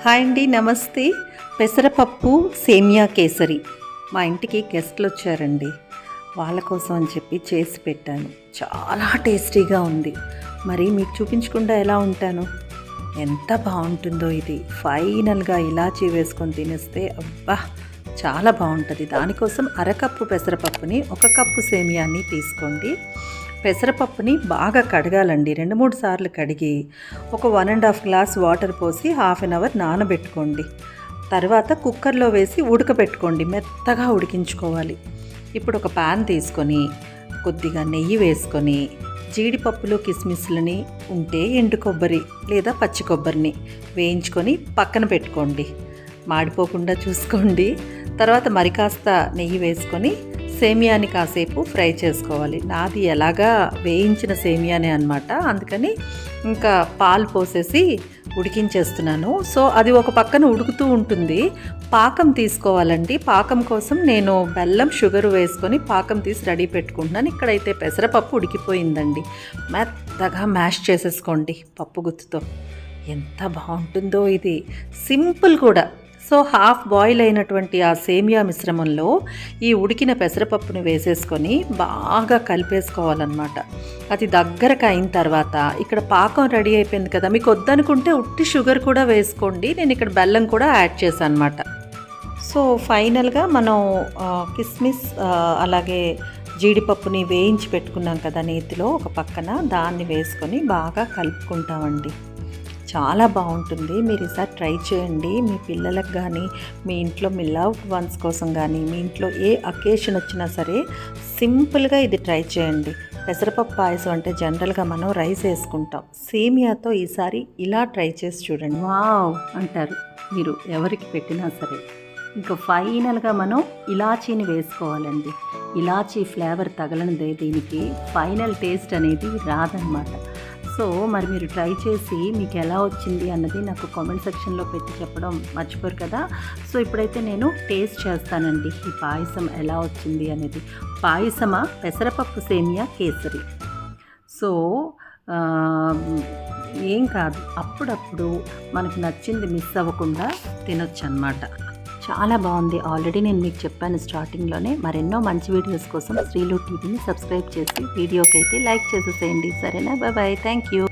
Hi అండి, నమస్తే. పెసరపప్పు సేమియా కేసరి. మా ఇంటికి గెస్ట్లు వచ్చారండి, వాళ్ళ కోసం అని చెప్పి చేసి పెట్టాను. చాలా టేస్టీగా ఉంది. మరి మీకు చూపించకుండా ఎలా ఉంటాను? ఎంత బాగుంటుందో ఇది. ఫైనల్గా ఇలాచీ వేసుకొని తినేస్తే అబ్బా చాలా బాగుంటుంది. దానికోసం అరకప్పు పెసరపప్పుని, 1 కప్పు సేమియాని తీసుకోండి. పెసరపప్పుని బాగా కడగాలండి. 2-3 సార్లు కడిగి ఒక 1.5 గ్లాస్ వాటర్ పోసి హాఫ్ అన్ అవర్ నానబెట్టుకోండి. తర్వాత కుక్కర్లో వేసి ఉడకబెట్టుకోండి. మెత్తగా ఉడికించుకోవాలి. ఇప్పుడు ఒక ప్యాన్ తీసుకొని కొద్దిగా నెయ్యి వేసుకొని జీడిపప్పులు కిస్మిస్లని ఉంటే ఎండు కొబ్బరి లేదా పచ్చి కొబ్బరిని వేయించుకొని పక్కన పెట్టుకోండి. మాడిపోకుండా చూసుకోండి. తర్వాత మరి కాస్త నెయ్యి వేసుకొని సేమియాని కాసేపు ఫ్రై చేసుకోవాలి. నాది ఎలాగా వేయించిన సేమియానే అనమాట, అందుకని ఇంకా పాలు పోసేసి ఉడికించేస్తున్నాను. సో అది ఒక పక్కన ఉడుకుతూ ఉంటుంది. పాకం తీసుకోవాలండి. పాకం కోసం నేను బెల్లం షుగర్ వేసుకొని పాకం తీసి రెడీ పెట్టుకుంటున్నాను. ఇక్కడైతే పెసరపప్పు ఉడికిపోయిందండి. మెత్తగా మ్యాష్ చేసేసుకోండి పప్పు గుత్తుతో. ఎంత బాగుంటుందో ఇది. సింపుల్ కూడా. సో హాఫ్ బాయిల్ అయినటువంటి ఆ సేమియా మిశ్రమంలో ఈ ఉడికిన పెసరపప్పుని వేసేసుకొని బాగా కలిపేసుకోవాలన్నమాట. అది దగ్గరకు అయిన తర్వాత ఇక్కడ పాకం రెడీ అయిపోయింది కదా, మీకు వద్దనుకుంటే ఉట్టి షుగర్ కూడా వేసుకోండి. నేను ఇక్కడ బెల్లం కూడా యాడ్ చేశాను అనమాట. సో ఫైనల్గా మనం కిస్మిస్ అలాగే జీడిపప్పుని వేయించి పెట్టుకున్నాం కదా నేతిలో, ఒక పక్కన దాన్ని వేసుకొని బాగా కలుపుకుంటామండి. చాలా బాగుంటుంది. మీరు ఈసారి ట్రై చేయండి. మీ పిల్లలకు కానీ, మీ ఇంట్లో మీ లవ్డ్ వన్స్ కోసం కానీ, మీ ఇంట్లో ఏ అకేషన్ వచ్చినా సరే సింపుల్గా ఇది ట్రై చేయండి. పెసరపప్పు పాయసం అంటే జనరల్గా మనం రైస్ వేసుకుంటాం. సేమియాతో ఈసారి ఇలా ట్రై చేసి చూడండి. వావ్ అంటారు మీరు ఎవరికి పెట్టినా సరే. ఇంకా ఫైనల్గా మనం ఇలాచీని వేసుకోవాలండి. ఇలాచీ ఫ్లేవర్ తగలనిదే దీనికి ఫైనల్ టేస్ట్ అనేది రాదనమాట. సో మరి మీరు ట్రై చేసి మీకు ఎలా వచ్చింది అన్నది నాకు కామెంట్ సెక్షన్లో పెట్టి చెప్పడం మర్చిపోరు కదా. సో ఇప్పుడైతే నేను టేస్ట్ చేస్తానండి ఈ పాయసం ఎలా వచ్చింది అనేది. పాయసమా పెసరపప్పు సేమియా కేసరి. సో ఏం కాదు, అప్పుడప్పుడు మనకు నచ్చింది మిస్ అవ్వకుండా తినొచ్చు అన్నమాట. చాలా బాగుంది. ఆల్రెడీ నేను మీకు చెప్పాను స్టార్టింగ్లోనే. మరెన్నో మంచి వీడియోస్ కోసం శ్రీలు టీవీని సబ్స్క్రైబ్ చేసి వీడియోకి అయితే లైక్ చేసేసేయండి. సరేనా? బాయ్. Thank you.